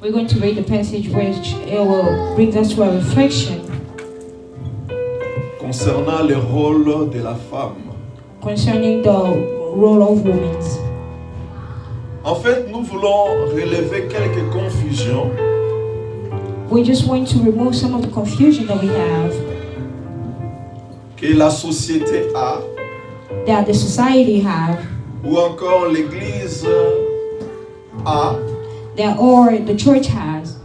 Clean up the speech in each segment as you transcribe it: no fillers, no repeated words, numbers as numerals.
We're going to read the passage which it will bring us to a reflection concernant le rôle de la femme. concerning the role of women. En fait, nous voulons relever quelques confusions We just want to remove some of the confusion that we have, que la société a, that the society have, ou encore l'Église a, that or the church has,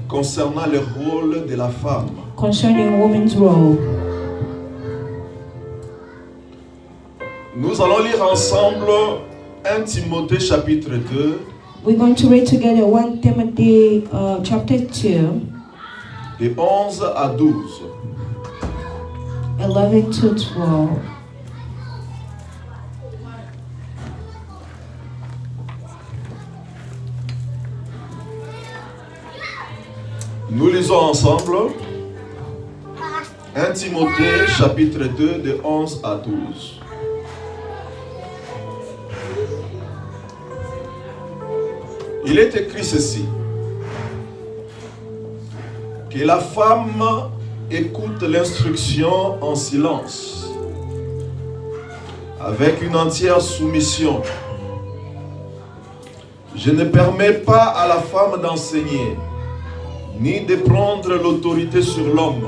concernant le rôle de la femme. concerning women's role. Nous allons lire ensemble 1 Timothée chapitre 2, We're going to read together 1 Timothy chapter 2, de 11 à 12. 11 to 12. Nous lisons ensemble 1 Timothée chapitre 2 de 11 à 12. Il est écrit ceci: que la femme écoute l'instruction en silence, avec une entière soumission. Je ne permets pas à la femme d'enseigner, ni de prendre l'autorité sur l'homme,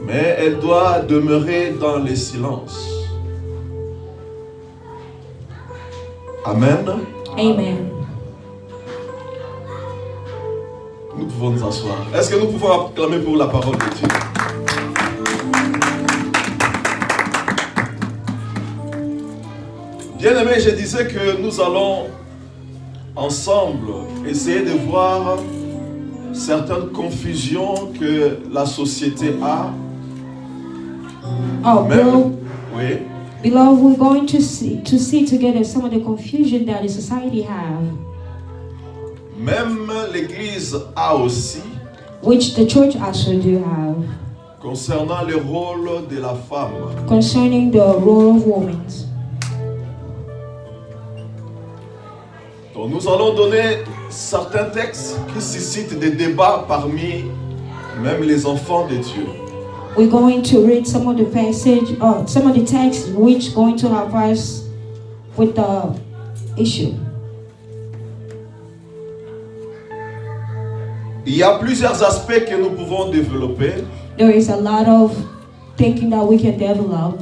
mais elle doit demeurer dans le silence. Amen. Amen. Nous pouvons nous asseoir. Est-ce que nous pouvons acclamer pour la parole de Dieu? Bien-aimés, je disais que nous allons ensemble essayer de voir certaines confusions que la société a. Oh, Même, oui. beloved, we're going to see together some of the confusion that the society have, Même l'Église a aussi, which the church also do have, concernant le rôle de la femme. concerning the role of women. Donc nous allons donner certains textes qui suscitent des débats parmi même les enfants de Dieu. We're going to read some of the passage, some of the texts which going to help us with the issue. Il y a plusieurs aspects que nous pouvons développer, There is a lot of thinking that we can develop,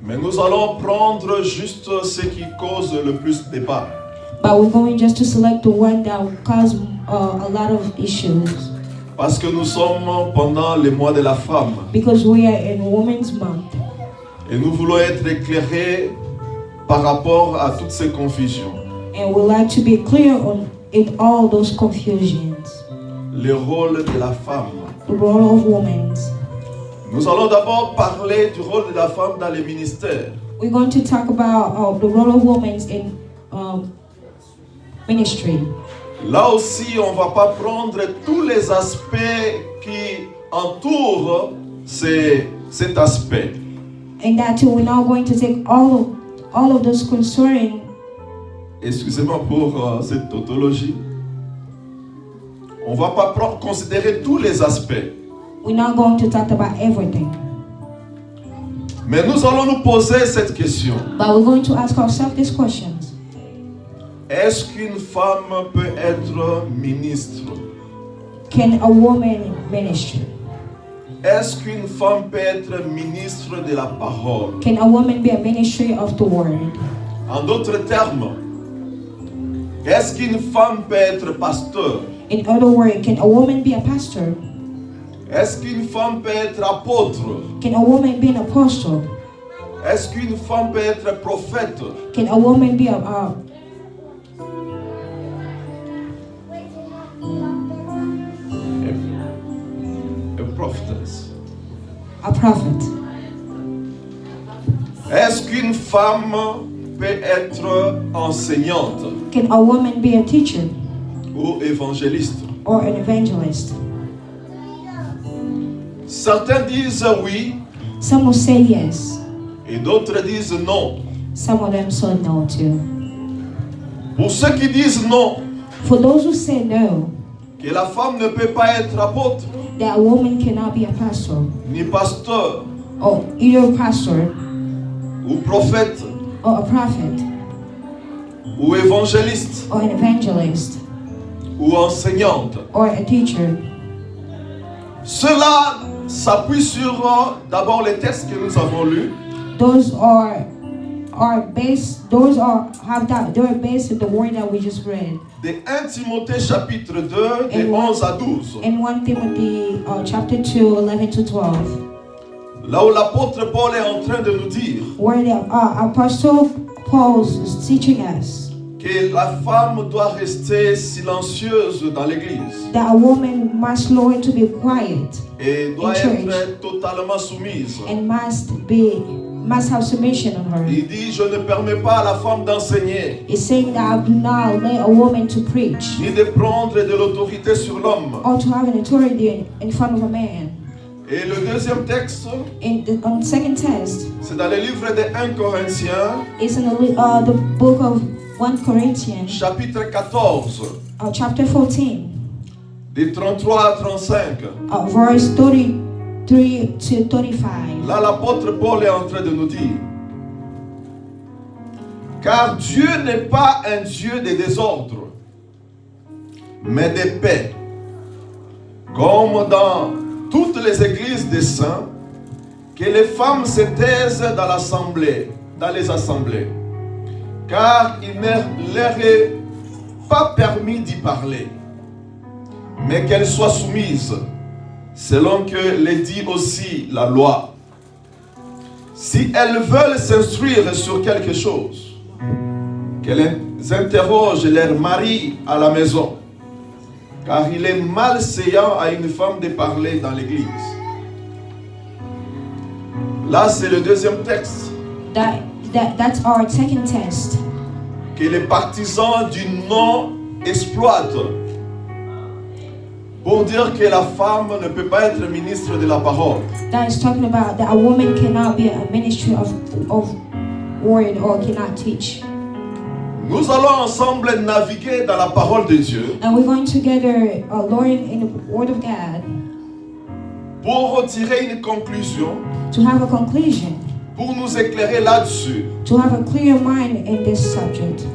mais nous allons prendre juste ce qui cause le plus de débat. but we're going just to select the one that will cause a lot of issues, Parce que nous sommes pendant le mois de la femme because we are in Women's Month, et nous voulons être éclairés par rapport à toutes ces confusions. and we like to be clear on in all those confusions, Le rôle de la femme. the role of women. Nous allons d'abord parler du rôle de la femme dans les ministères. We're going to talk about the role of women in ministry. Là aussi, on ne va pas prendre tous les aspects qui entourent cet aspect. And that too, we're now going to take all of those concerning. Excusez-moi pour cette tautologie. On ne va pas considérer tous les aspects. We're not going to talk about everything, Mais nous allons nous poser cette question. but we're going to ask ourselves these questions. Est-ce qu'une femme peut être ministre? Can a woman minister? Est-ce qu'une femme peut être ministre de la parole? Can a woman be a ministry of the word? En d'autres termes, est-ce qu'une femme peut être pasteur? In other words, can a woman be a pastor? Est-ce qu'une femme peut être apôtre? Can a woman be an apostle? Est-ce qu'une femme peut être prophète? Can a woman be A prophetess. a prophet? Est-ce qu'une femme peut être enseignante Can a woman be a teacher ou évangéliste? or an evangelist? Certains disent oui Some will say yes. et d'autres disent non. Some of them say no too. Pour ceux qui disent non, For those who say no, que la femme ne peut pas être apôtre, that a woman cannot be a pastor, ni pasteur, or either a pastor ou prophète, or a prophet ou évangéliste, or an evangelist ou enseignante. or a teacher. Cela s'appuie sur d'abord les textes que nous avons lus, Those are based. They're based on the word that we just read de 1 Timothée chapitre 2, de 11 à 12. in 1 Timothy chapter 2, 11 to 12, Là où l'apôtre Paul est en train de nous dire where the Apostle Paul is teaching us que la femme doit rester silencieuse dans l'église that a woman must learn to be quiet et doit In être totalement soumise. and must have submission on her. Il dit, je ne permets pas à la femme d'enseigner, It's saying that I do not let a woman to preach ni de prendre de l'autorité sur l'homme. or to have an authority in front of a man. Et le deuxième texte, On second test, c'est dans le livre de 1 Corinthiens, it's in the book of 1 Corinthians, chapitre 14, chapter 14, de 33 à 35. verse 33 to 35. Là, l'apôtre Paul est en train de nous dire, car Dieu n'est pas un Dieu de désordre, mais de paix. Comme dans toutes les églises des saints, que les femmes se taisent dans les assemblées, car il ne leur est pas permis d'y parler, mais qu'elles soient soumises, selon que le dit aussi la loi. Si elles veulent s'instruire sur quelque chose, qu'elles interrogent leur mari à la maison, car il est malséant à une femme de parler dans l'église. Là, c'est le deuxième texte That's our second test que les partisans du non exploitent pour dire que la femme ne peut pas être ministre de la parole. that is talking about that a woman cannot be a ministry of word or cannot teach. Nous allons ensemble naviguer dans la parole de Dieu And we're going together learn in the word of God pour retirer une conclusion, to have a conclusion, pour nous éclairer là-dessus. to have a clear mind in this subject.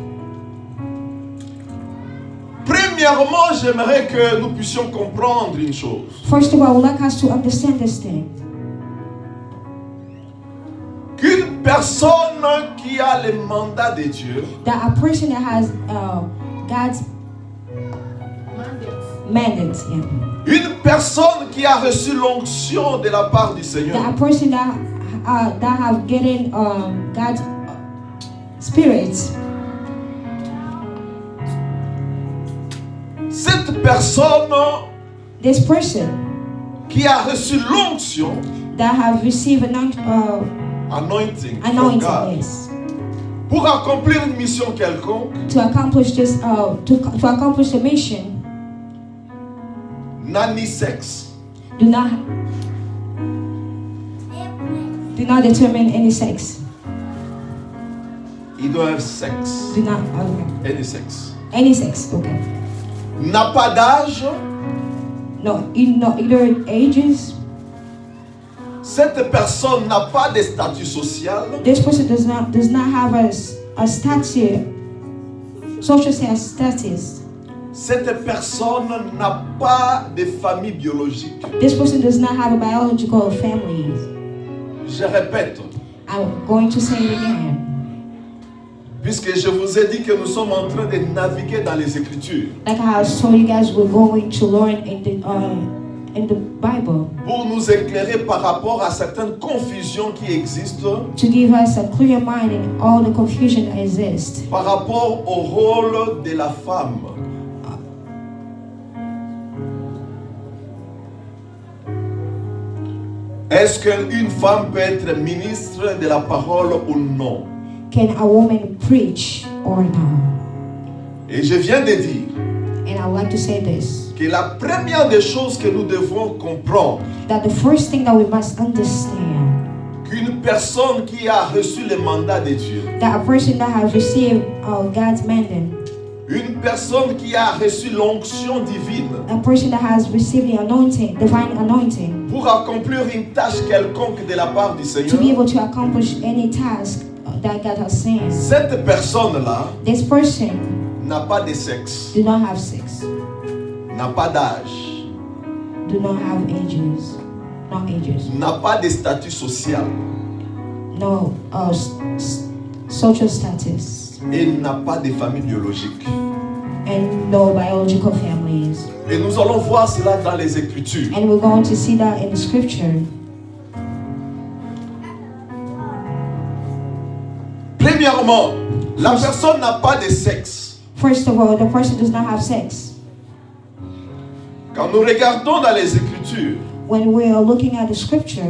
Premièrement, j'aimerais que nous puissions comprendre une chose. First of all, I would like us to understand this thing. Qu'une personne qui a le mandat de Dieu That a person that has God's mandate, une personne qui a reçu l'onction de la part du that Seigneur, a person that have getting God's spirit, cette personne this person qui a reçu l'onction, that have received anointing from God, yes, pour accomplir une mission quelconque, to accomplish this to accomplish the mission, n'a ni sexe, do not determine any sex. il doit avoir sexe, Do not any sex. Okay. n'a pas d'âge. No, either ages. Cette personne n'a pas de statut social. This person does not have a status, social status. Cette personne n'a pas de famille biologique. This person does not have a biological family. Je répète, I'm going to say it again. puisque je vous ai dit que nous sommes en train de naviguer dans les Écritures Like I told you guys, we're going to learn in the Bible pour nous éclairer par rapport à certaines confusions qui existent to give us a clear mind in all the confusion that exists par rapport au rôle de la femme. Est-ce qu'une femme peut être ministre de la parole ou non? Can a woman preach or not? Et je viens de dire And I would like to say this, que la première des choses que nous devons comprendre, that the first thing that we must understand, qu'une personne qui a reçu le mandat de Dieu that a person that has received God's mandate Une personne qui a reçu l'onction divine a person that has received the anointing, divine anointing, pour accomplir une tâche quelconque de la part du to Seigneur, be able to accomplish any task that God has sent. cette personne-là This person n'a pas de sexe, do not have sex, n'a pas d'âge, do not have ages, n'a pas de statut social no social status, et n'a pas de famille biologique. and no biological families. Et nous allons voir cela dans les Écritures. And we're going to see that in the scripture. Premièrement, la personne n'a pas de sexe. First of all, the person does not have sex. Quand nous regardons dans les Écritures, When we are looking at the scripture,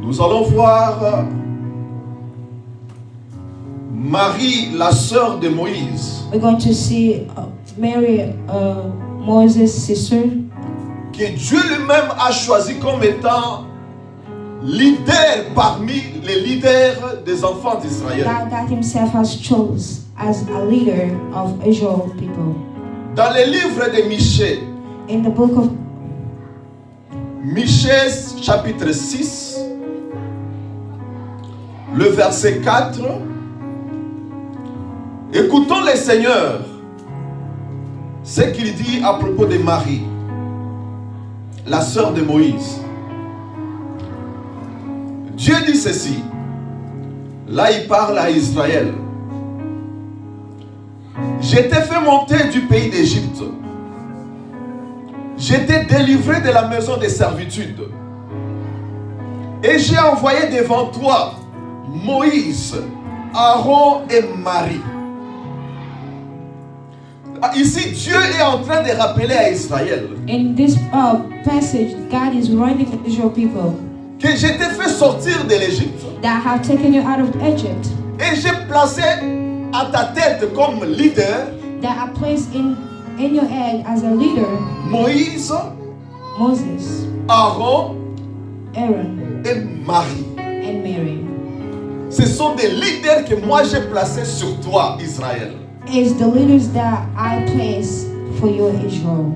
nous allons voir Marie, la sœur de Moïse, we're going to see Mary, Moses' sister, que Dieu lui-même a choisi comme étant leader parmi les leaders des enfants d'Israël. God himself has chose as a leader of Israel people. Dans le livre de Michée, In the book of Michée chapitre 6, le verset 4, écoutons le Seigneur, ce qu'il dit à propos de Marie, la sœur de Moïse. Dieu dit ceci, là il parle à Israël. Je t'ai fait monter du pays d'Égypte. Je t'ai délivré de la maison de servitude. Et j'ai envoyé devant toi Moïse, Aaron et Marie. Ici, Dieu est en train de rappeler à Israël in this passage, God is writing to Israel people que je t'ai fait sortir de l'Égypte that have taken you out of Egypt, et j'ai placé à ta tête comme leader that are placed in your head as a leader, Moïse, Moses, Aaron Aaron, et Marie. and Mary. Ce sont des leaders que moi j'ai placés sur toi, Israël. Is the leaders that I place for you, Israel.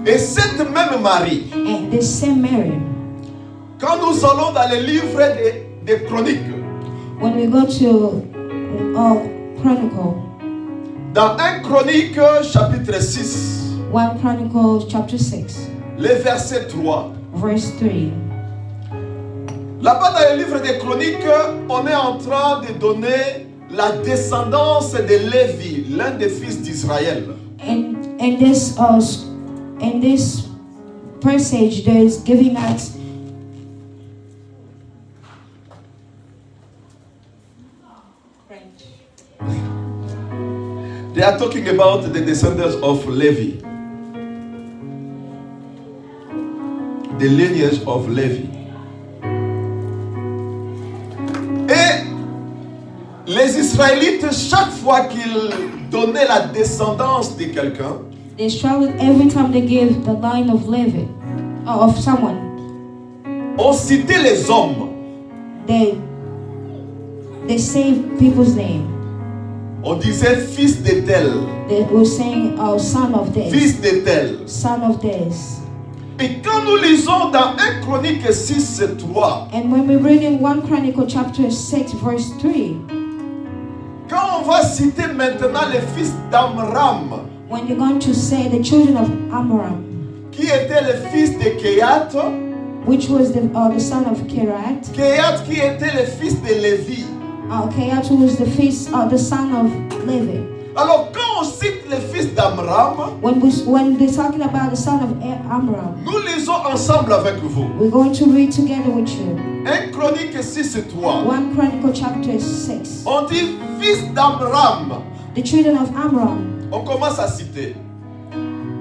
Et cette même Marie, And this same Mary, quand nous allons dans le livre des Chroniques, when we go to Chronicle, dans 1 Chronique chapitre 6, 1 Chronicles chapter 6, le verset 3, verse 3. là-bas dans le livre des Chroniques, on est en train de donner la descendance de Lévi, l'un des fils d'Israël. And in this passage, there is giving us They are talking about the descendants of Levi. The lineage of Levi. Et les Israélites, chaque fois qu'ils donnaient la descendance de quelqu'un, they struggled every time they give the line of Levi, of someone. on citait les hommes. They say people's name. On disait fils de tel, They were saying, son of this, fils de tel. son of this. Et quand nous lisons dans 1 Chronique 6, 3, And when we read in 1 Chronicle chapter 6, verse 3, quand on va citer maintenant les fils d'Amram, when you're going to say the children of Amram, qui était le fils de Kehat, which was the son of Kerat, Kehat qui était le fils de Lévi. Kerat was the son of Levi. Alors quand on cite les fils d'Amram, When they're talking about the son of Amram, nous lisons ensemble avec vous. we're going to read together with you 1 Chronique 6, 3. 1 Chronicle chapter 6. On dit fils d'Amram. The children of Amram, On commence à citer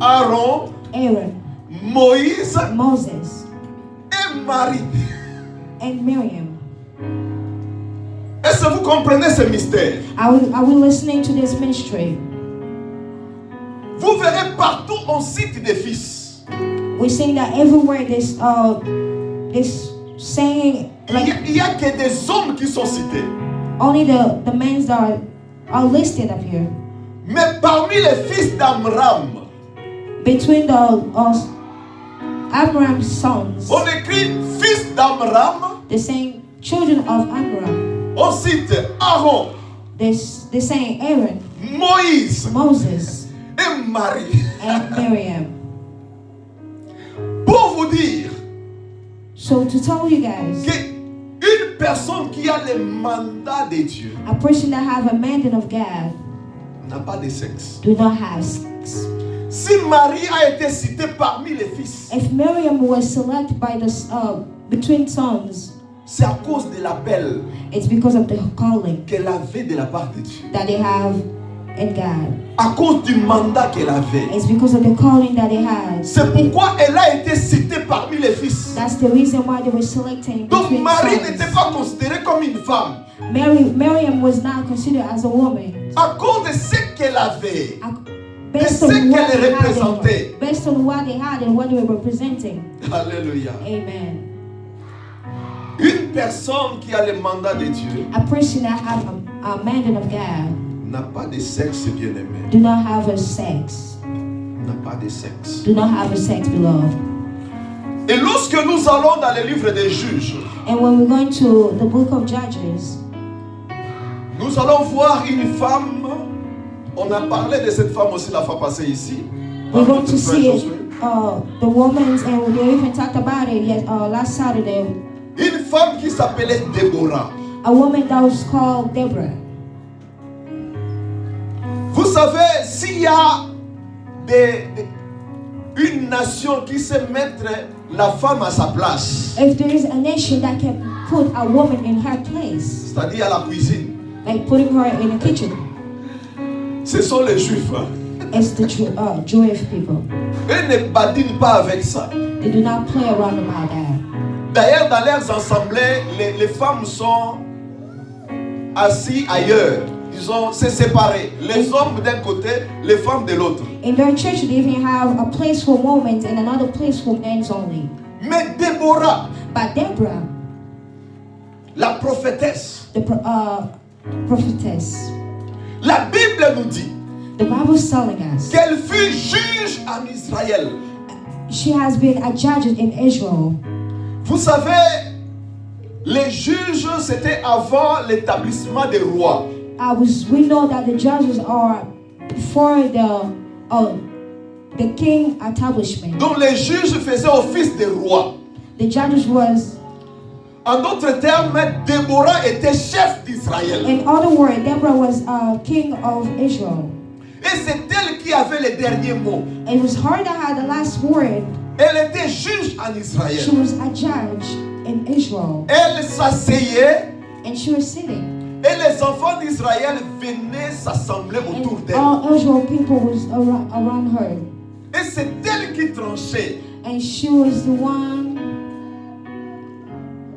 Aaron, Aaron, Moïse Moses, et Marie. and Miriam. Est-ce que vous comprenez ce mystère? Are we listening to this ministry? Vous verrez partout on cite des fils. We're seeing that everywhere this saying, Il y a que des hommes qui sont cités. only the men that are are listed up here. Mais parmi les fils d'Amram, Between Amram's sons, on écrit fils d'Amram, the saying children of Amram. on cite Aaron, They're saying Aaron, Moïse Moses, et Marie. and Miriam. Pour vous dire So to tell you guys, qu'une personne qui a le mandat de Dieu a person that have a mandate of God n'a pas de sexe. do not have sex. Si Marie a été citée parmi les fils, If Miriam was selected by the between sons, c'est à cause de l'appel it's because of the calling qu'elle avait de la part de Dieu. that they have in God. À cause du mandat qu'elle avait. It's because of the calling that they had. C'est pourquoi elle a été citée parmi les fils. That's the reason why they were selecting Donc between Marie sons. n'était pas considérée comme une femme. Miriam was not considered as a woman. À cause de ce qu'elle avait. Based ce on qu'elle what they représentait. had, based on what they had and what they were representing. Alléluia. Amen. Une personne qui a le mandat de Dieu A person that have a mandate of God n'a pas de sexe, bien-aimé. do not have a sex. N'a pas de sexe. Do not have a sex, beloved. Et lorsque nous allons dans le livre des Juges, And when we're going to the book of Judges, nous allons voir une femme. On a parlé de cette femme aussi la fois passée ici. we're going to see it, the woman's, and we even talked about it last Saturday. Une femme qui s'appelait Déborah. A woman that was called Deborah. Vous savez, s'il y a une nation qui sait mettre la femme à sa place, If there is a nation that can put a woman in her place, c'est-à-dire à la cuisine, like putting her in the kitchen, ce sont les Juifs. Hein? it's the Jewish people. Eux ne badinent pas avec ça. They do not play around about that. D'ailleurs, dans leurs assemblées, les femmes sont assises ailleurs. Ils ont se séparés. Les hommes d'un côté, les femmes de l'autre. In their church, they even have a place for women and another place for men only. Mais Déborah, But Deborah, la prophétesse, the prophetess, la Bible nous dit the Bible is telling us qu'elle fut juge en Israël. she has been a judge in Israel. Vous savez, les juges, c'était avant l'établissement des rois. We know that the judges are before the king establishment. Donc les juges faisaient office de roi. The judges was, En d'autres termes, Déborah était chef d'Israël. in other words, Deborah was king of Israel. Et c'est elle qui avait le dernier mot. It was her that had the last word. Elle était juge en Israël. She was a judge in Israel, Elle s'asseyait and she was sitting. et les enfants d'Israël venaient s'assembler autour And d'elle. all Israel people was around her, Et c'est elle qui tranchait. and she was the one.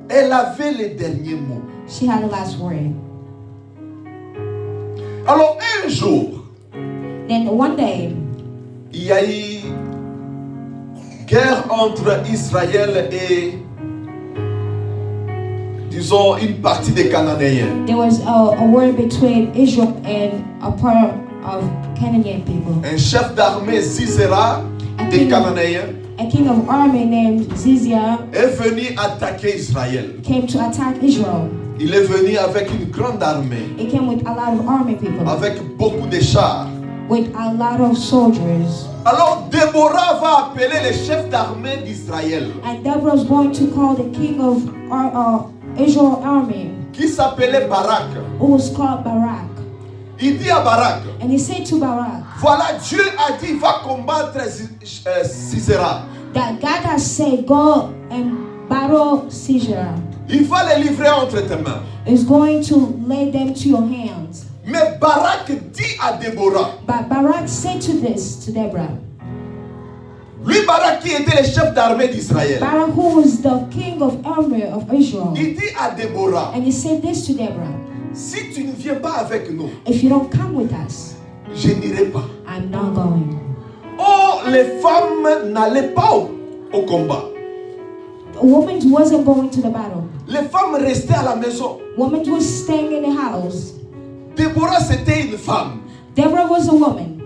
Elle avait le dernier mot. She had the last word. Alors un jour, Then one day, il y a eu guerre entre Israël et, disons, une partie des Cananéens. there was a war between Israel and a part of Canaanite people. Un chef d'armée, Sisera, des Cananéens, A king of army named Zizia est venu attaquer Israël. came to attack Israel. Il est venu avec une grande armée, He came with a lot of army people, avec beaucoup de chars. with a lot of soldiers. Alors Déborah va appeler le chef d'armée d'Israël, And Deborah was going to call the king of Israel army, qui s'appelait Barak. who was called Barak. Il dit à Barak, And he said to Barak voilà, Dieu a dit, va combattre Sisera. that God has said, go and battle Sisera. Il va les livrer entre tes mains. Is going to lay them to your hands. Mais Barak dit à Déborah, But Barak said to Deborah, lui Barak qui était le chef d'armée d'Israël, Barak, who was the king of army of Israel, il dit à Déborah, and he said this to Deborah: si tu ne viens pas avec nous, if you don't come with us, je n'irai pas. I'm not going. Oh, les femmes n'allaient pas au combat. A woman wasn't going to the battle. Les femmes restaient à la maison. Woman was staying in the house. Déborah, c'était une femme. Deborah was a woman.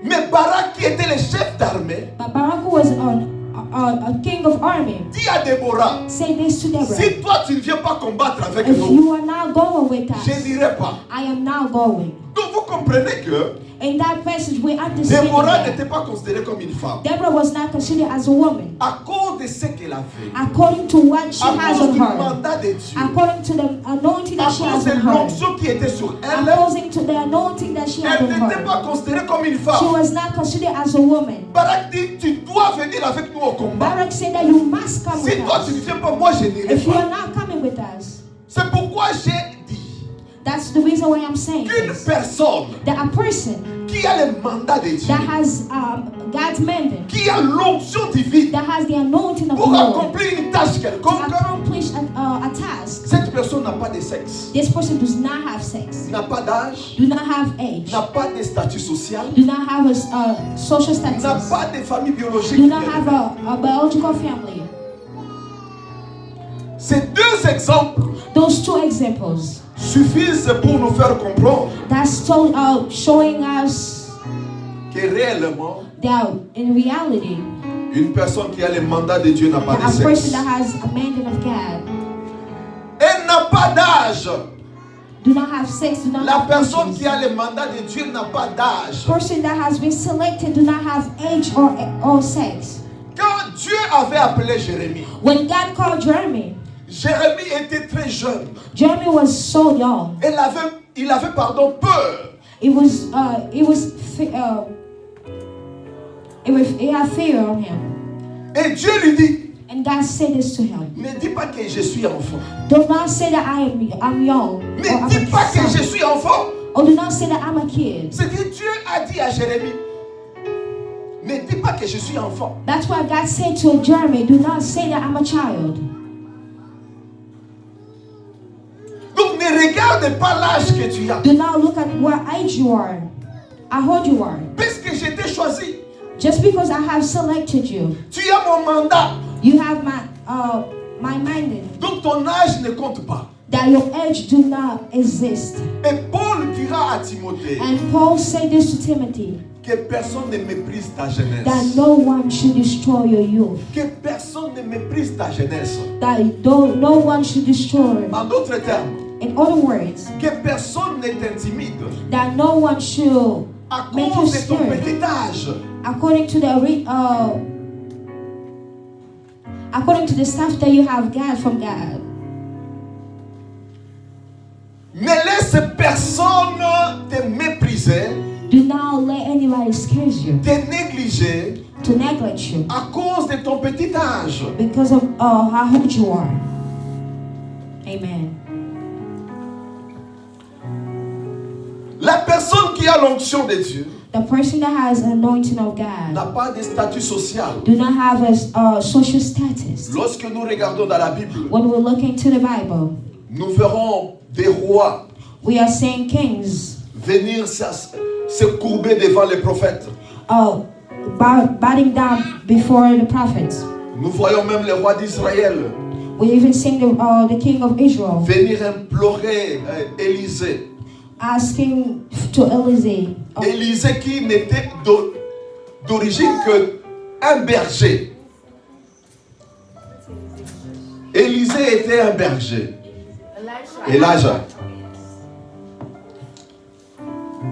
Mais Barak, qui était le chef d'armée, But Barak was a king of army. dit à Déborah, Say this to Deborah. si toi tu ne viens pas combattre avec If nous, you are not going with je us, n'irai pas. I am now going. Donc vous comprenez que In that passage, we understand Déborah that n'était pas considérée comme une femme. Deborah was not considered as a woman. À cause de ce qu'elle a fait, According to what she à has cause on du her, mandat de Dieu, according to the anointing à that she cause has de on her, l'onction qui était sur elle, according to the anointing that she had elle on n'était her, pas considérée comme une she femme. was not considered as a woman. Barak dit, tu dois venir avec nous au combat. Barak said that you must come Si with toi tu ne us. viens pas, moi je n'irai If you pas. are not coming with us, C'est pourquoi j'ai dit that's the reason why I'm saying qu'une this. personne That a person qui a le mandat de Dieu, that has God's mandate, qui a l'onction divine that has the anointing of the pour Lord accomplir une tâche to quelconque, accomplish a task, cette personne n'a pas de sexe, this person does not have sex, n'a pas d'âge, do not have age, n'a pas de statut social, do not have a social n'a status, pas de famille biologique. do not have a biological family. Ces deux exemples Those two examples, suffisent pour nous faire comprendre that's showing us que réellement, that in reality, une personne qui a le mandat de Dieu n'a pas that de a person sexe. that has a mandate of God Elle n'a pas d'âge. do not have sex, do not La have personne ages. qui a le mandat de Dieu n'a pas d'âge. Person that has been selected do not have age or sex. Quand Dieu avait appelé Jérémie, When God called Jeremy, Jérémie était très jeune. Jeremy was so young. Il avait peur. He had fear on him. Et Dieu lui dit, And God said this to him. ne dis pas que je suis enfant. Do not say that I'm young. Or Ne I'm dis pas que a je son. suis enfant. Or do not say that I'm a kid. C'est que Dieu a dit à Jérémie, ne dis pas que je suis enfant. That's why God said to Jeremy, do not say that I'm a child. Donc ne regarde pas l'âge que tu as. Do not look at what age you are, how old you are. Parce que je t'ai choisi. Just because I have selected you, Tu as mon mandat. you have my mandate. Donc ton âge ne compte pas. That your age do not exist. Et Paul dira à Timothée And Paul said this to Timothy, que personne ne méprise ta jeunesse. that no one should destroy your youth. Que personne ne méprise ta jeunesse. That no one should destroy. En d'autres termes, In other words, que personne ne t'intimide that no one should à make you cause de ton scared. petit âge. According to the stuff that you have got from God. Ne laisse personne te mépriser, Do not let anybody scare you, te négliger to neglect you à cause de ton petit âge. because of how old you are. Amen. La personne qui a l'onction de Dieu The person that has an anointing of God n'a pas de statut social. do not have a social status. Lorsque nous regardons dans la Bible, When we look into the Bible, nous verrons des rois we are seeing kings venir se courber devant les prophètes. bowing down before the prophets. Nous voyons même les rois d'Israël We even seen the king of Israel venir implorer Élisée. asking to Elysee. Élisée qui n'était d'origine qu'un berger. Élisée était un berger. Elijah.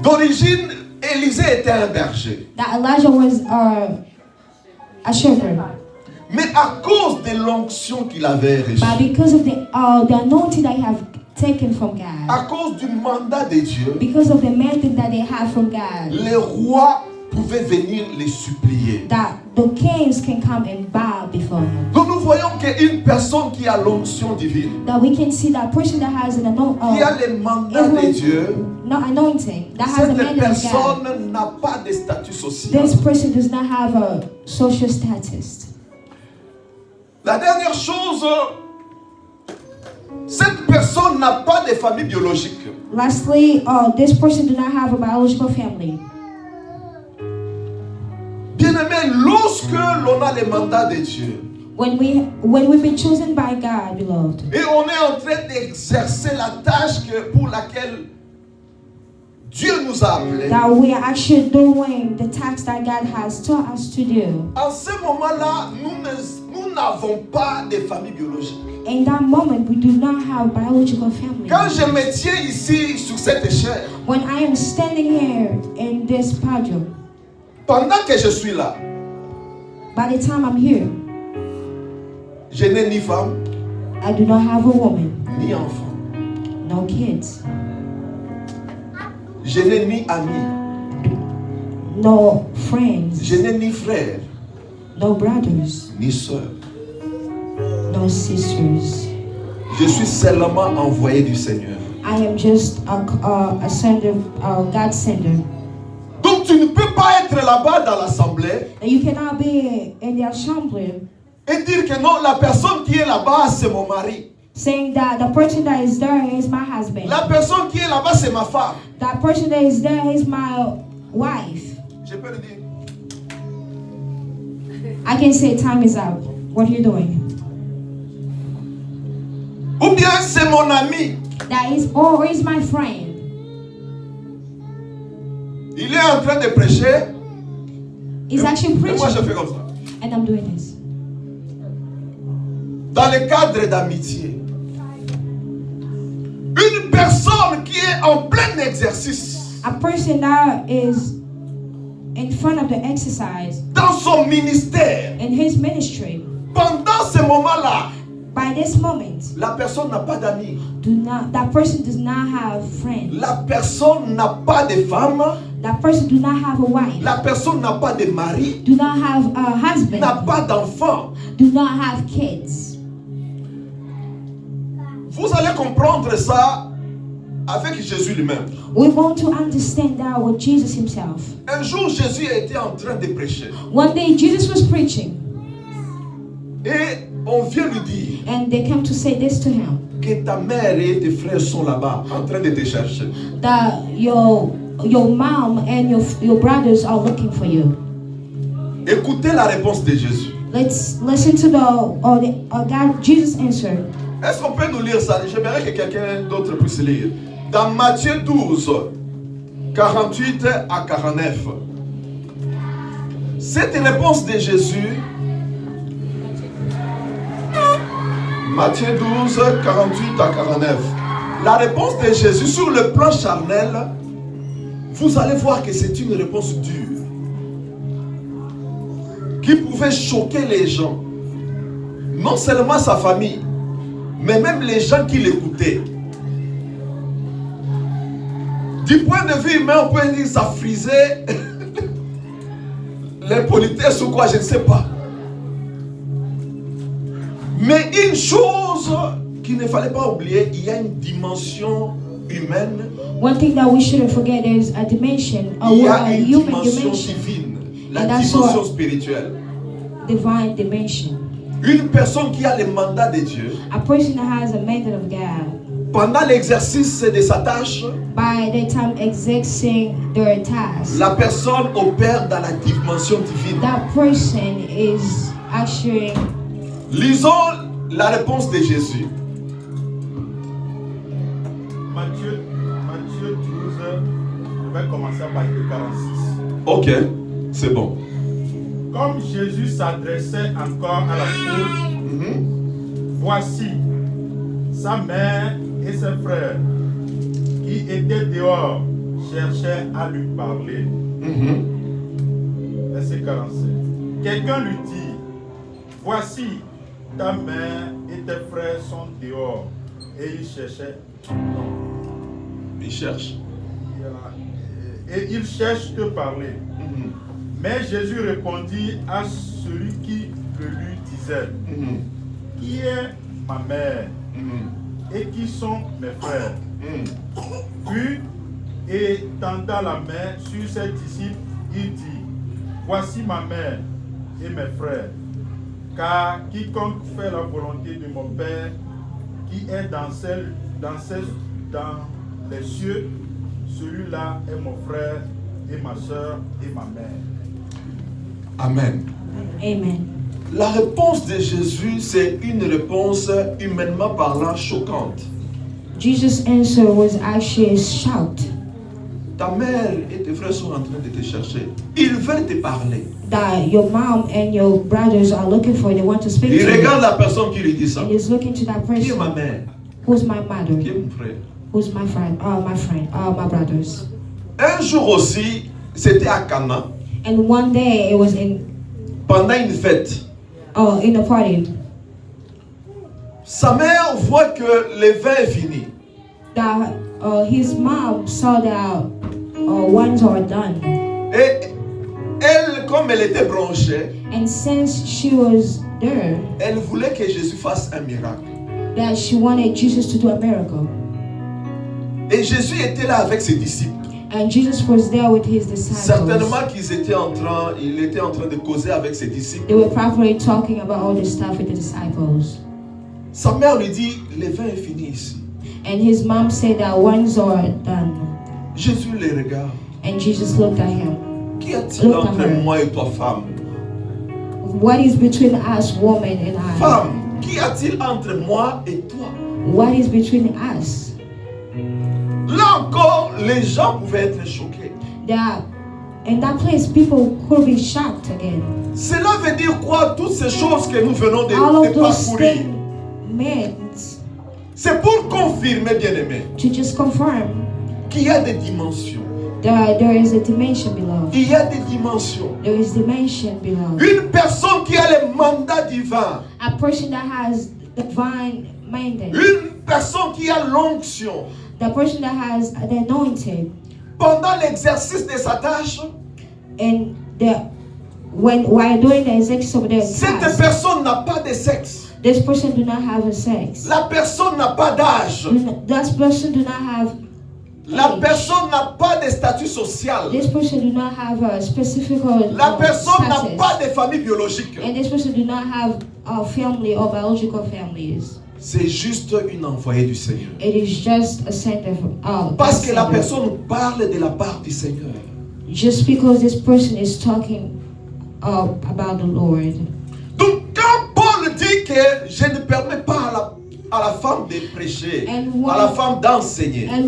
D'origine, Élisée était un berger. That Elijah was a shepherd, Mais à cause de l'onction qu'il avait reçue, but because of the anointing that he have taken from God, à cause du mandat de Dieu, because of the mandate that they have from God, les rois pouvaient venir les supplier. that the kings can come and bow before him. Donc nous voyons qu'une personne qui a l'onction divine, That we can see that person that has an qui a le mandat de Dieu, anointing, that has a cette mandate of God, personne n'a pas de statut social. this person does not have a social status. La dernière chose, cette personne n'a pas de famille biologique. Lastly, this person do not have a biological family. Bien-aimé, lorsque l'on a le mandat de Dieu When we've been chosen by God, beloved, et on est en train d'exercer la tâche pour laquelle Dieu nous a appelés. that we are actually doing the task that God has taught us to do. En ce moment-là, nous n'avons pas de famille biologique. In that moment, we do not have biological family. Quand je me tiens ici sur cette échelle, When I am standing here in this podium, pendant que je suis là, by the time I'm here, je n'ai ni femme, I do not have a woman, ni enfant. no kids, Je n'ai ni ami, no friends, je n'ai ni frère, no brothers, ni soeur. no sisters. Je suis seulement envoyé du Seigneur. I am just a sender, God's sender. Donc tu ne peux pas être là-bas dans l'assemblée And you cannot be in the assembly et dire que non, la personne qui est là-bas, c'est mon mari. saying that the person that is there is my husband. La personne qui est là-bas, c'est ma femme. That person that is there is my wife. Je peux le dire. I can say time is out. What are you doing? Ou bien c'est mon ami. That is, or is my friend. Il est en train de prêcher. He's actually Et moi, je preaching. fais comme ça. And I'm doing this. Dans le cadre d'amitié. Une personne qui est en plein exercice. A person that is in front of the exercise Dans son ministère. in his ministry, Pendant ce moment-là, by this moment, la personne n'a pas d'amis. that person does not have friends. La personne n'a pas de femme. That person do not have a wife. La personne n'a pas de mari. Do not have a husband. N'a pas d'enfant. Do not have kids. Vous allez comprendre ça avec Jésus lui-même. We're going to understand that with Jesus himself. Un jour, Jésus était en train de prêcher. One day Jesus was preaching, Et on vient lui dire and they came to say this to him, que ta mère et tes frères sont là-bas en train de te chercher. that your mom and your brothers are looking for you. Écoutez la réponse de Jésus. Let's listen to God. Jesus answered. Est-ce qu'on peut nous lire ça? J'aimerais que quelqu'un d'autre puisse lire. Dans Matthieu 12, 48 à 49. Cette réponse de Jésus, Matthieu 12, 48 à 49. La réponse de Jésus sur le plan charnel, vous allez voir que c'est une réponse dure, qui pouvait choquer les gens. Non seulement sa famille, mais même les gens qui l'écoutaient. Du point de vue humain, on peut dire que ça frisait les politesses ou quoi, je ne sais pas. Mais une chose qu'il ne fallait pas oublier, il y a une dimension humaine. One thing that we shouldn't forget is a dimension, Il y a a une human dimension dimension, divine, la And that's dimension what- spirituelle. divine dimension. Une personne qui a le mandat de Dieu, A person that has a method of God, pendant l'exercice de sa tâche, by the time exercising their task, la personne opère dans la dimension divine. that person is actually. Lisons la réponse de Jésus. Matthieu 12, je vais commencer à partir de 46. Ok, c'est bon. Comme Jésus s'adressait encore à la foule, voici sa mère et ses frères qui étaient dehors cherchaient à lui parler. Verset 47. Quelqu'un lui dit, voici ta mère et tes frères sont dehors. Et il cherchait. Il cherche. Et il cherche de parler. Mais Jésus répondit à celui qui le lui disait, qui est ma mère et qui sont mes frères? Puis, étendant la main sur ses disciples, il dit, voici ma mère et mes frères, car quiconque fait la volonté de mon Père qui est dans les cieux, celui-là est mon frère et ma soeur et ma mère. Amen. Amen. La réponse de Jésus, c'est une réponse humainement parlant choquante. Jesus' answer was actually a shout. ta mère et tes frères sont en train de te chercher. Ils veulent te parler. That your mom and your brothers are looking for, they want to speak Il to you. regarde la personne qui lui dit ça. And he's looking to that Qui est ma person. mère? Who's my mother? Qui est mon frère? Who's my friend? My brothers. Un jour aussi, c'était à Cana, And one day it was pendant une fête. in a party Sa mère voit que le vin est fini. that his mom saw that ones are done. Et elle, comme elle était branchée, And since she was there, elle voulait que Jésus fasse un miracle. that she wanted Jesus to do a miracle. Et Jésus était là avec ses disciples. And Jesus was there with his disciples. Certainement il était en train de causer avec ses disciples. They were probably talking about all this stuff with the disciples. Sa mère lui dit, le vin est fini ici. And his mom said that ones are done. Jésus les regarde. And Jesus looked at him. Qu'y a-t-il Look at entre her. moi et toi, femme? What is between us, woman, and I? Femme, qu'y a-t-il entre moi et toi? What is between us? Là encore, les gens pouvaient être choqués. That in that place, people could be shocked again. Cela veut dire quoi? Toutes ces choses que nous venons All de of those parcourir. things meant C'est pour confirmer, bien-aimé, to just confirm qu'il y a des dimensions. that there is a dimension below. Il y a des dimensions. There is dimension below. Une personne qui a le mandat divin. A person that has divine mandate. Une personne qui a l'onction. The person that has the anointing. Pendant l'exercice de sa tâche, And while doing the execution of their cette task, personne n'a pas de sexe. this person do not have a sex. La personne n'a pas d'âge. That person do not have La age. personne n'a pas de statut social. This person do not have a specific La personne n'a status. pas de famille biologique. And this person do not have a family or biological families. C'est juste une envoyée du Seigneur. It is just a sender Parce que la sender. personne parle de la part du Seigneur. Just because this person is talking about the Lord. Donc quand Paul dit que je ne permets pas à la femme de prêcher, And à la femme d'enseigner, And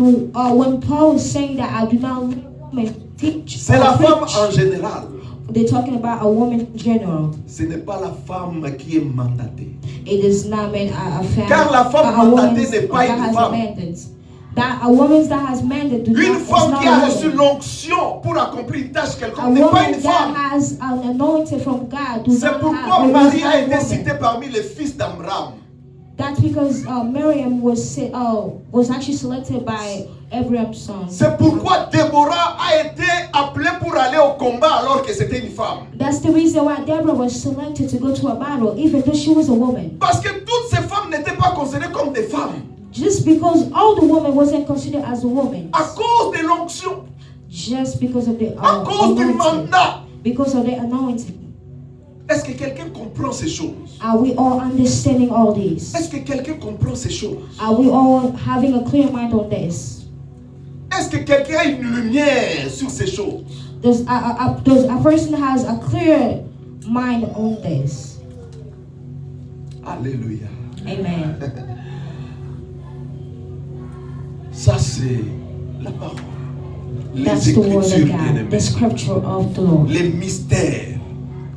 when Paul is saying that I do not let women teach c'est or la femme preach, en général. they're talking about a woman in general. Ce n'est pas la femme qui est mandatée. It is not meant a family. Car la femme mandatée n'est pas une femme. That a woman that has mandate do Une not, femme is qui not a a reçu woman. l'onction pour accomplir une tâche A quelconque n'est pas une woman that femme. has an anointing from God do C'est not pourquoi have Marie is a not a été woman. citée parmi les fils d'Amram. That's because Miriam was actually selected by Abraham's son. C'est pourquoi Déborah a été appelée pour aller au combat alors que c'était une femme. That's the reason why Deborah was selected to go to a battle, even though she was a woman. Parce que toutes ces femmes n'étaient pas considérées comme des femmes. Just because all the women wasn't considered as a woman. À cause de l'onction, Just because of the à cause du anointing. mandat. Because of the anointing. Est-ce que quelqu'un comprend ces choses? Are we all understanding all this? Est-ce que quelqu'un comprend ces choses? Are we all having a clear mind on this? Est-ce que quelqu'un a une lumière sur ces choses? Does a person has a clear mind on this? Alléluia. Amen. Ça c'est la parole. That's Les the word of écritures, God, the bien-aimés. scripture of the Lord, Les mystères.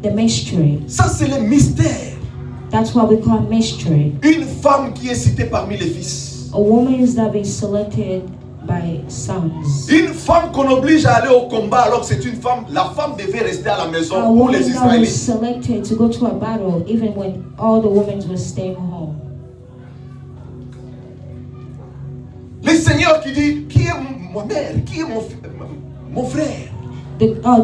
the mystery. Ça c'est les mystères. That's what we call mystery. Une femme qui est citée parmi les fils. A woman is that being selected by sons. Une femme qu'on oblige à aller au combat alors que c'est une femme. La femme devait rester à la maison A pour woman les that was Israélites. selected to go to a battle even when all the women were staying home. Le Seigneur qui dit, qui est ma mère, qui est mon frère.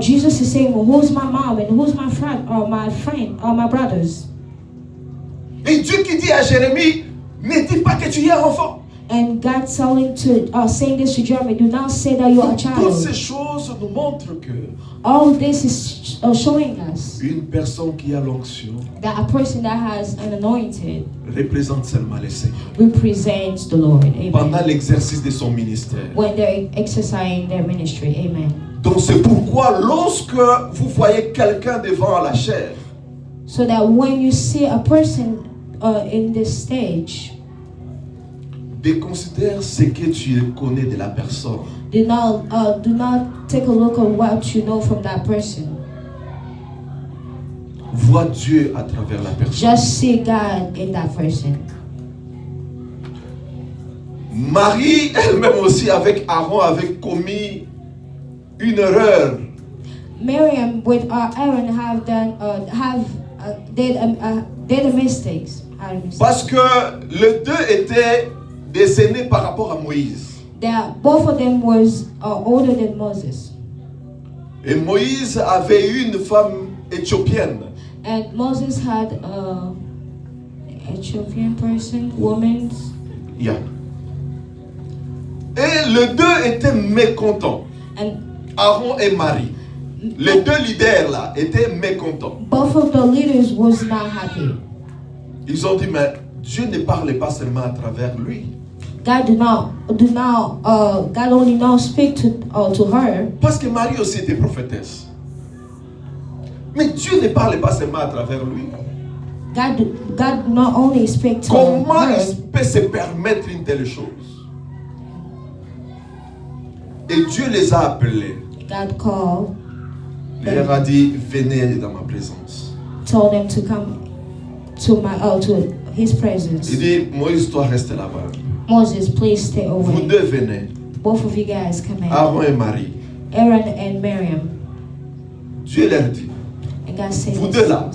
Jesus is saying, well, who's my mom and who's my friend or my brothers? Et Dieu qui dit à Jérémie, ne dis pas que tu es un enfant. And God saying this to Jeremy, do not say that you're a Toutes ces child. choses nous montrent que All this is showing us une personne qui a l'onction that a person that has an anointed représente seulement le Seigneur. represents the Lord. Pendant Amen. l'exercice de son ministère. When they're exercising their ministry. Amen. Donc c'est pourquoi lorsque vous voyez quelqu'un devant la chair, So that when you see a person in this stage, déconsidère ce que tu connais de la personne. Do not take a look at what you know from that person. Vois Dieu à travers la personne. Just see God in that person. Marie elle-même aussi avec Aaron avait commis une erreur. Miriam with Aaron have did a mistakes. Parce que les deux étaient des aînés par rapport à Moïse. Both of them was older than Moses. Et Moïse avait eu une femme éthiopienne. And Moses had an Ethiopian woman. Yeah. Et les deux étaient mécontents. And Aaron et Marie. Les deux leaders là étaient mécontents. Both of the leaders was not happy. Ils ont dit mais Dieu ne parlait pas seulement à travers lui. God only now speak to her. Parce que Marie aussi était prophétesse. Mais Dieu ne parlait pas seulement à travers lui. God not only speak to Comment her. il peut se permettre une telle chose? Et Dieu les a appelés. God called. Il leur a dit venez dans ma présence. Told them to come to his presence. Il dit Moïse toi reste là-bas. Moses, please stay Vous away. deux venez. Both of you guys come in. Aaron et Marie. Aaron and Miriam. Dieu leur dit And God said, vous deux là.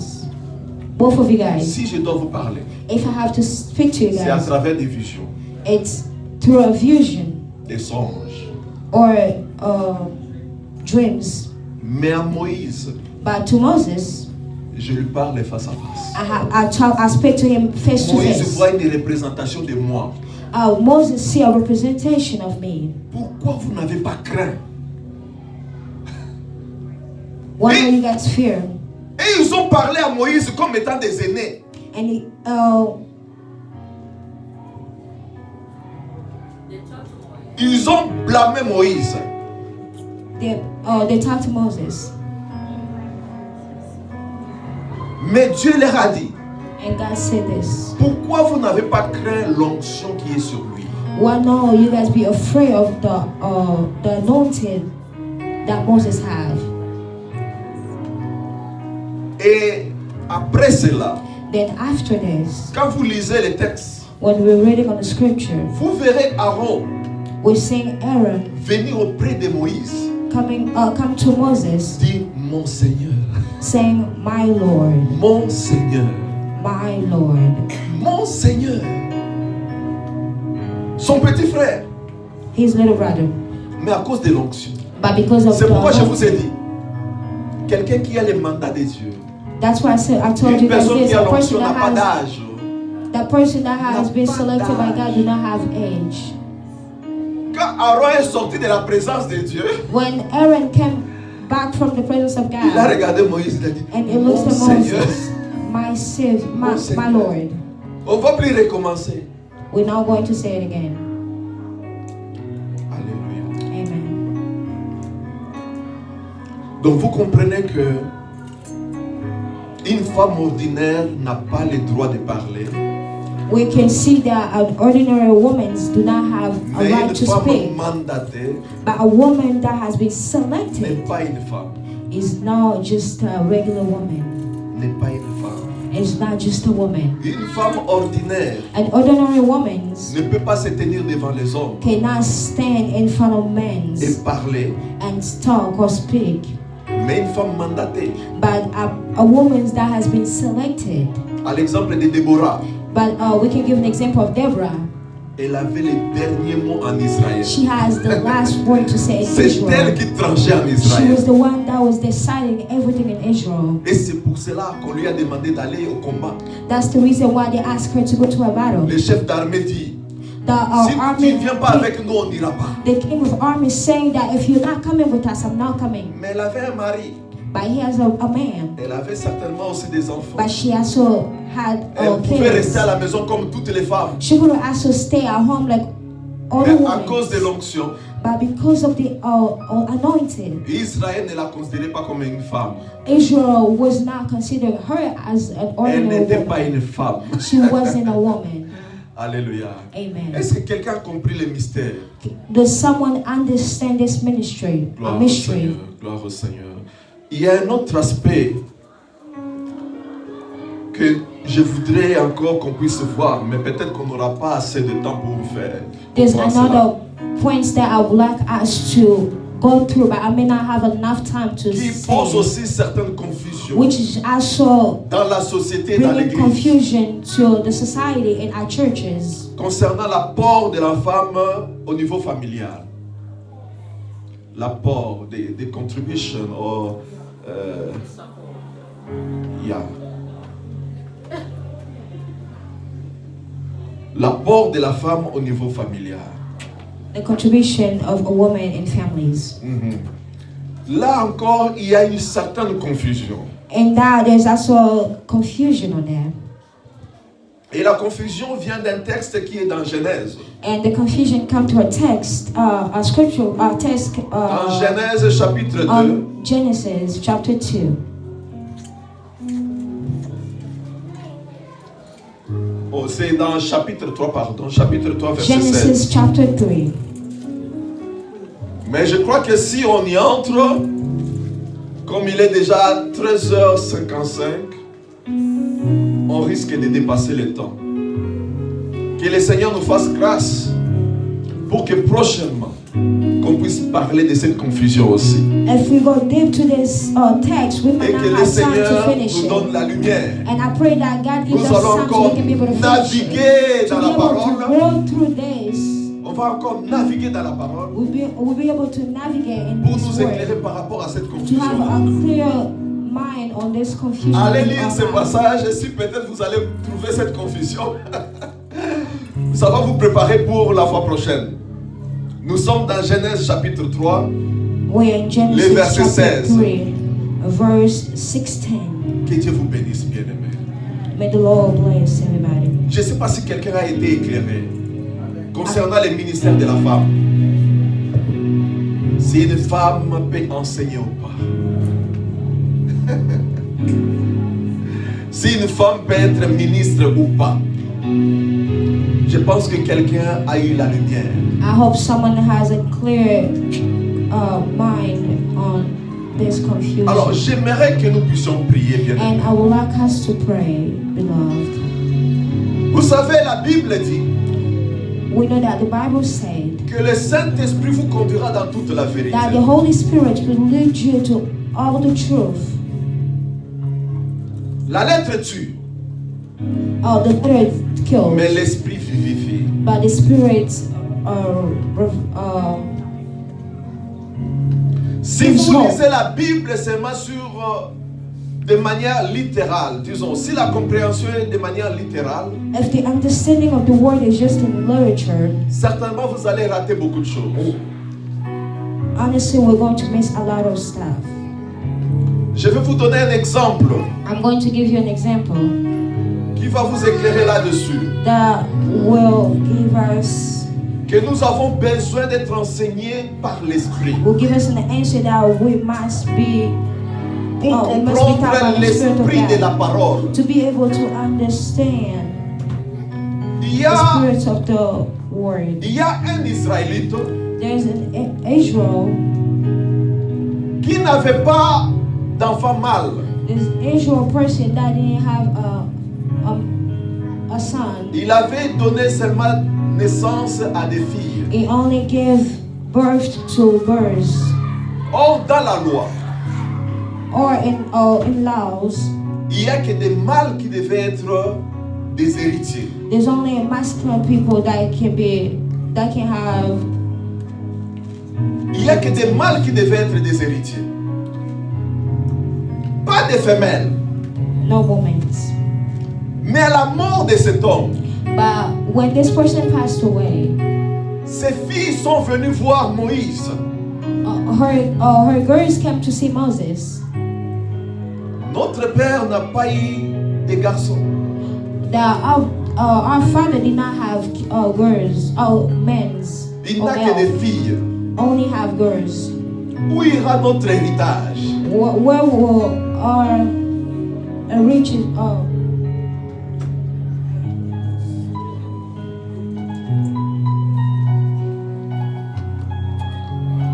both of you guys. Si je dois vous parler, If I have to speak to you c'est à guys, travers des visions, it's through a vision des songes. or dreams. Mais à Moïse, But to Moses, je lui parle face à face. I speak to him face to Moïse face. voit une représentation de moi. Moses see a representation of me. Pourquoi vous n'avez pas craint? Why do you guys fear? Et ils ont parlé à Moïse comme étant des aînés. And Ils ont blâmé Moïse. they talked to Moses. Mais Dieu leur a dit, And God said this. pourquoi vous n'avez pas craint l'onction qui est sur lui? Why no you guys be afraid of the anointing that Moses have? Et après cela, Then after this, quand vous lisez les textes, when we're reading on the scripture, vous verrez Aaron we're seeing Aaron venir auprès de Moïse, come to Moses, dit mon Seigneur, saying, "My Lord, mon Seigneur, my Lord." mon Seigneur. Son petit frère, His little brother. mais à cause de l'onction. But because of C'est pourquoi je vous ai the dit, quelqu'un qui a le mandat des dieux, that's why I told une you guys personne this. qui a A person l'onction n'a pas that d'âge. has been pas selected by God d'âge. do not have age. Quand Aaron est sorti de la présence de Dieu, When Aaron came back from the presence of il a God regardé Moïse, il a dit, and he looks mon at Seigneur, Moses, Mon my Seigneur. Lord. on va plus recommencer. We're not going to say it again. Alléluia. Amen. Donc vous comprenez que une femme ordinaire n'a pas le droit de parler, We can see that ordinary women do not have a mais right une to femme speak. mandatée But a woman that has been n'est selected pas une femme, is not just a regular woman. n'est pas une femme. It's not just a woman. Une femme ordinaire An ordinary woman ne peut pas se tenir devant les hommes cannot stand in front of men et parler, and talk or speak. mais une femme mandatée. But a woman that has been selected. À l'exemple de Déborah, But we can give an example of Deborah. elle avait les derniers mots en Israël. She has the last word to say in C'est elle Israel. qui tranchait en She Israël. was the one that was deciding everything in Israel. Et c'est pour cela qu'on lui a demandé d'aller au combat. That's the reason why they asked her to go to a battle. Le chef d'armée dit, The si tu army, ne viens pas avec nous, on n'ira pas. the king of army saying that if you're not coming with us, I'm not coming. Mais elle avait un mari. But he has a man. Elle avait certainement aussi des enfants. But she also had Elle pouvait kids. rester à la maison comme toutes les femmes. She could also stay at home like all the Mais à cause de women. l'onction, But because of the anointing, Israël ne la considérait pas comme une femme. Israel was not considered her as an Elle ordinary n'était pas woman. une femme. She wasn't a woman. Alléluia. Amen. Est-ce que quelqu'un a compris le mystère? Does someone understand this ministry? Gloire A au mystery. Seigneur. Gloire au Seigneur. Il y a un autre aspect que je voudrais encore qu'on puisse voir, mais peut-être qu'on n'aura pas assez de temps pour vous faire. There's voir cela. another points that I would like us to go through, but I may not have enough time to Qui pose say, aussi certaines confusions which is also dans la société et dans bringing l'église confusion to the society and our churches concernant l'apport de la femme au niveau familial. L'apport des contributions or yeah. L'apport de la femme au niveau familial. the contribution of a woman in families. Là encore, il y a une certaine confusion. And that there's also confusion on there. Et la confusion vient d'un texte qui est dans Genèse. And the confusion come to a text, a scripture, a text Dans Genèse chapitre 2, on Genesis chapter 2. oh, c'est dans chapitre 3, pardon, chapitre 3, verset 16. Genesis chapter 3. Mais je crois que si on y entre, comme il est déjà 13h55, on risque de dépasser le temps. Que le Seigneur nous fasse grâce pour que prochainement, qu'on puisse parler de cette confusion aussi. If we go deep to this text, we Et might que not le have time to Seigneur finish nous it. donne la lumière. And I pray that God gives Nous us allons time so encore we can be able to finish it. naviguer To dans be la able to parole. go through this, On va encore naviguer dans la parole we'll be able to navigate in pour this nous éclairer word. par rapport à cette To have confusion. a clear mind on this confusion. Allez lire of ce our- passage et si peut-être vous allez trouver cette confusion, ça va vous préparer pour la fois prochaine. Nous sommes dans Genèse chapitre 3, We're in Le Genesis verset chapter 16. 3, verse 16. que Dieu vous bénisse, bien-aimés. May the Lord bless everybody. Je ne sais pas si quelqu'un a été éclairé concernant le ministère de la femme. Si une femme peut enseigner ou pas. Si une femme peut être ministre ou pas. Je pense que quelqu'un a eu la lumière. I hope someone has a clear mind on this confusion. Alors, j'aimerais que nous puissions prier, bien And aimés. I would like us to pray, beloved. Vous savez, la Bible dit We know that the Bible said que le Saint-Esprit vous conduira dans toute la vérité. that the Holy Spirit will lead you to all the truth. La lettre tue, Oh, the third kills, mais l'Esprit vivifie. but the Spirit Si It's vous not. lisez la Bible seulement de manière littérale, disons, si la compréhension est de manière littérale, if the understanding of the word is just in literature, certainement vous allez rater beaucoup de choses. honestly, we're going to miss a lot of stuff. Je vais vous donner un exemple I'm going to give you an example qui va vous éclairer là-dessus. that will give us Que nous avons besoin d'être enseignés par l'Esprit an answer that we must be pour we must be taught by comprendre the Spirit of l'Esprit de la God parole. to be able to understand Il y the a, spirit of the word. il y a un Israélite There's an Israel, qui n'avait pas d'enfant mâle. this Israel person that didn't have a son. Il avait donné seulement naissance à des filles. He only gave birth to girls. Or, dans la loi, Or in laws, il n'y a que des mâles qui devaient être des héritiers. there's only masculine people that can have. Il n'y a que des mâles qui devaient être des héritiers. Pas des femelles. No women. Mais à la mort de cet homme, But when this person passed away, ses filles sont venues voir Moïse. her girls came to see Moses. Notre père n'a pas eu de garçons. Our father did not have girls, men's. Il or n'a que male. des filles. Only have girls. Où ira notre héritage? Where will our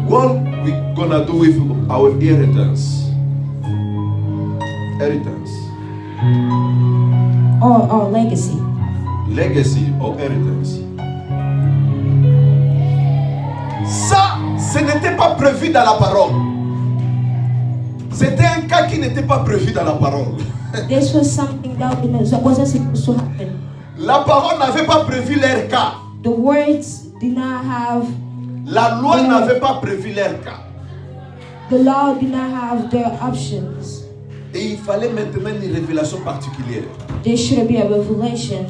What we gonna do with our inheritance? Inheritance. Or legacy. Legacy or inheritance. Ça, ce n'était pas prévu dans la parole. C'était un cas qui n'était pas prévu dans la parole. This was something that wasn't supposed to happen. La parole n'avait pas prévu leur cas. The words did not have, La loi n'avait pas prévu leur cas. the law did not have their options. Et il fallait maintenant une révélation particulière. There should be a revelation.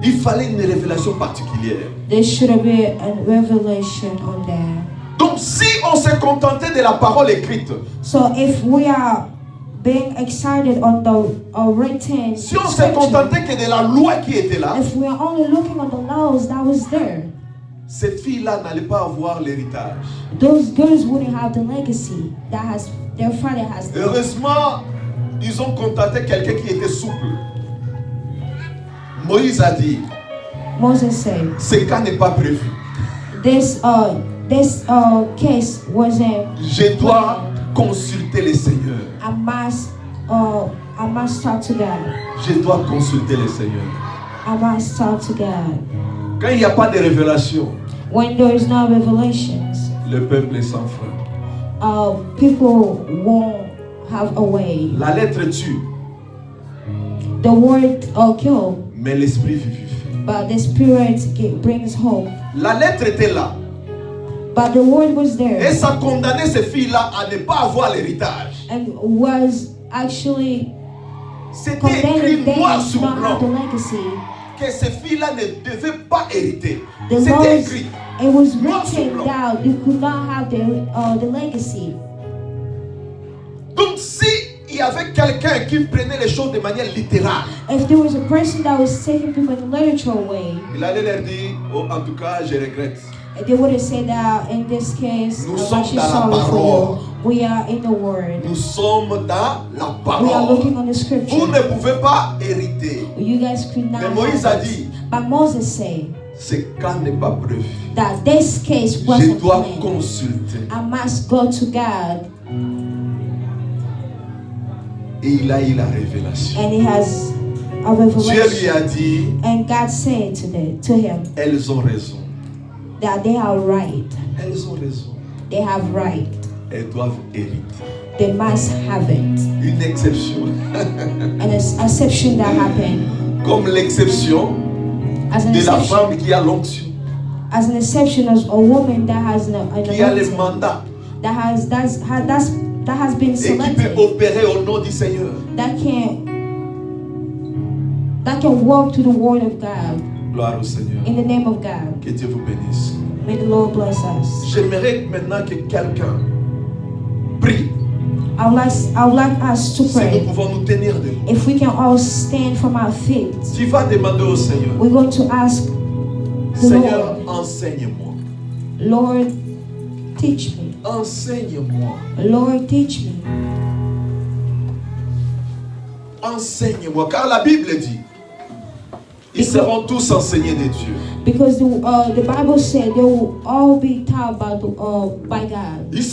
Il fallait une révélation particulière. There should be a revelation on there. Donc si on se contentait de la parole écrite, So if we are being excited on the written si on se scripture, contentait que de la loi qui était là, if we are only looking at the laws that was there, cette fille-là n'allait pas avoir l'héritage. those girls wouldn't have the legacy that has their father has. Heureusement, ils ont contacté quelqu'un qui était souple. Moïse a dit, Moses said, ce cas n'est pas prévu. this case wasn't. Je dois consulter le Seigneur. I must talk to God. Je dois consulter le Seigneur. I must talk to God. Quand il n'y a pas de révélation, When there is no revelations, le peuple est sans frein. people won't have a way. La lettre tue, The word kill, mais l'esprit vivifie. but the spirit brings hope. La lettre était là. But the word was Et there ça condamnait ces filles-là à ne pas avoir l'héritage. and was actually C'était condemning écrit them noir to sur not have the blanc legacy. que ces filles-là ne devaient pas hériter. The C'était laws, écrit. it was Noir sur written blanc. down. You could not have the legacy. Donc si il y avait quelqu'un qui prenait les choses de manière littérale, If there was a person that was taking people in the literal way, il allait leur dire, oh, en tout cas, je regrette. they would have said that in this case, Nous I'm sommes actually dans la sorry for parole. you. We are in the word. Nous sommes dans la We are looking parole. on the Vous scripture. ne pouvez pas hériter. You guys could not. Mais Moïse have a it. dit, But Moses said ce cas n'est pas prévu. that this case Je wasn't dois planned. consulter. I must go to God, Et il a eu la révélation. and he has a Dieu lui revelation. a dit, And God said to him elles ont raison. that they are right. Elles ont raison. They have right. Elles doivent hériter. They must have it. Une exception. An exception that happened, Comme l'exception as an de la exception, femme qui a l'onction, as an exception as a woman that has an qui a le anointing, mandat that has been et qui peut selected, opérer au nom du Seigneur. that can walk to the word of God Gloire au Seigneur. in the name of God. Que Dieu vous bénisse. May the Lord bless us. J'aimerais maintenant que quelqu'un prie. I would like us to Si nous pray. pouvons nous tenir debout. If we can all stand from our feet, Tu vas demander au Seigneur, we're going to ask the Seigneur, Lord, enseigne-moi. Lord, teach me. Enseigne-moi. Lord, teach me. Enseigne-moi. Car la Bible dit, ils seront tous enseignés de Dieu. Because the Bible said they will all be taught by God.